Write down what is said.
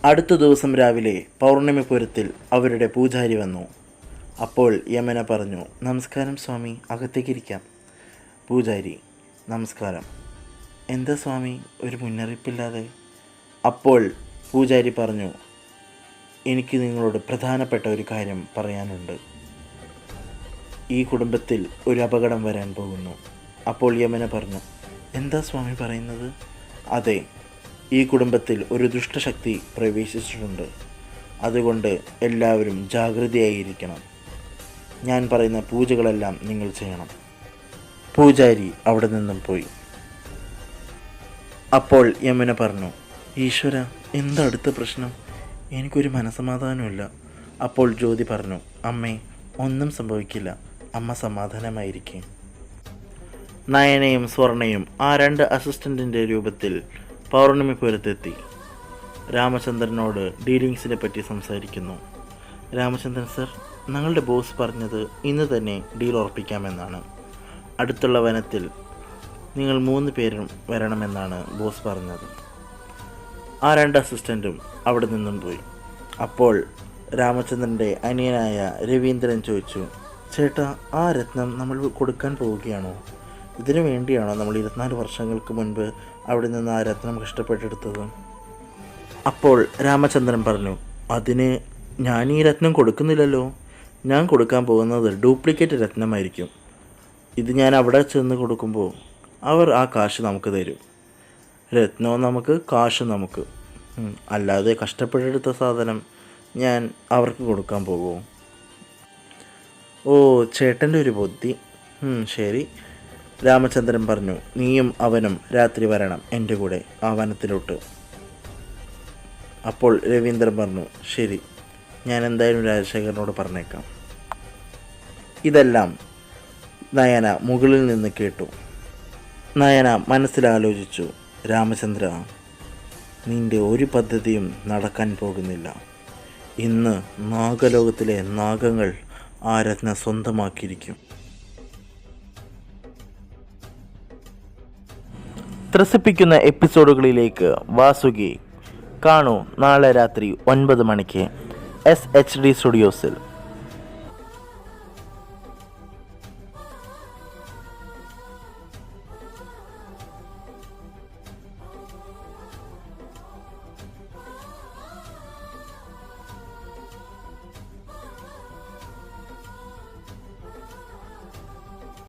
അടുത്ത ദിവസം രാവിലെ പൗർണമിപുരത്തിൽ അവരുടെ പൂജാരി വന്നു. അപ്പോൾ യമന പറഞ്ഞു, നമസ്കാരം സ്വാമി, അകത്തേക്കിരിക്കാം. പൂജാരി, നമസ്കാരം. എന്താ സ്വാമി ഒരു മുന്നറിയിപ്പില്ലാതെ? അപ്പോൾ പൂജാരി പറഞ്ഞു, എനിക്ക് നിങ്ങളോട് പ്രധാനപ്പെട്ട ഒരു കാര്യം പറയാനുണ്ട്. ഈ കുടുംബത്തിൽ ഒരു അപകടം വരാൻ പോകുന്നു. അപ്പോൾ യമന പറഞ്ഞു, എന്താ സ്വാമി പറയുന്നത്? അതെ, ഈ കുടുംബത്തിൽ ഒരു ദുഷ്ടശക്തി പ്രവേശിച്ചിട്ടുണ്ട്. അതുകൊണ്ട് എല്ലാവരും ജാഗ്രതയായിരിക്കണം. ഞാൻ പറയുന്ന പൂജകളെല്ലാം നിങ്ങൾ ചെയ്യണം. പൂജാരി അവിടെ നിന്നും പോയി. അപ്പോൾ യമന പറഞ്ഞു, ഈശ്വര, എന്താ അടുത്ത പ്രശ്നം? എനിക്കൊരു മനസമാധാനമില്ല. അപ്പോൾ ജ്യോതി പറഞ്ഞു, അമ്മേ, ഒന്നും സംഭവിക്കില്ല. അമ്മ സമാധാനമായിരിക്കും. നയനയും സ്വർണയും ആ 2 അസിസ്റ്റൻറ്റിൻ്റെ രൂപത്തിൽ പൗർണമിപുരത്തെത്തി. രാമചന്ദ്രനോട് ഡീലിങ്സിനെ പറ്റി സംസാരിക്കുന്നു. രാമചന്ദ്രൻ സർ, ഞങ്ങളുടെ ബോസ് പറഞ്ഞത് ഇന്ന് തന്നെ ഡീൽ ഉറപ്പിക്കാമെന്നാണ്. അടുത്തുള്ള വനത്തിൽ നിങ്ങൾ 3 പേരും വരണമെന്നാണ് ബോസ് പറഞ്ഞത്. ആ 2 അസിസ്റ്റൻറ്റും അവിടെ നിന്നും പോയി. അപ്പോൾ രാമചന്ദ്രൻ്റെ അനിയനായ രവീന്ദ്രൻ ചോദിച്ചു, ചേട്ടാ, ആ രത്നം നമ്മൾ കൊടുക്കാൻ പോവുകയാണോ? ഇതിനു വേണ്ടിയാണോ നമ്മൾ 24 വർഷങ്ങൾക്ക് മുൻപ് അവിടെ നിന്ന് ആ രത്നം കഷ്ടപ്പെട്ടെടുത്തത്? അപ്പോൾ രാമചന്ദ്രൻ പറഞ്ഞു, അതിന് ഞാൻ ഈ രത്നം കൊടുക്കുന്നില്ലല്ലോ. ഞാൻ കൊടുക്കാൻ പോകുന്നത് ഡ്യൂപ്ലിക്കേറ്റ് രത്നമായിരിക്കും. ഇത് ഞാൻ അവിടെ ചെന്ന് കൊടുക്കുമ്പോൾ അവർ ആ കാശ് നമുക്ക് തരും. രത്നവും നമുക്ക്, കാശും നമുക്ക്. അല്ലാതെ കഷ്ടപ്പെട്ടെടുത്ത സാധനം ഞാൻ അവർക്ക് കൊടുക്കാൻ പോകുമോ? ഓ, ചേട്ടൻ്റെ ഒരു ബുദ്ധി. ശരി, രാമചന്ദ്രൻ പറഞ്ഞു, നീയും അവനും രാത്രി വരണം എൻ്റെ കൂടെ ആ വനത്തിലോട്ട്. അപ്പോൾ രവീന്ദ്രൻ പറഞ്ഞു, ശരി, ഞാൻ എന്തായാലും രാജശേഖരനോട് പറഞ്ഞേക്കാം. ഇതെല്ലാം നയന മുകളിൽ നിന്ന് കേട്ടു. നയന മനസ്സിലാലോചിച്ചു, രാമചന്ദ്ര, നിൻ്റെ ഒരു പദ്ധതിയും നടക്കാൻ പോകുന്നില്ല. ഇന്ന് നാഗലോകത്തിലെ നാഗങ്ങൾ ആ രത്നം സ്വന്തമാക്കിയിരിക്കും. ത്രസിപ്പിക്കുന്ന എപ്പിസോഡുകളിലേക്ക് വാസുകി കാണൂ നാളെ രാത്രി 9 മണിക്ക് SHD സ്റ്റുഡിയോസിൽ.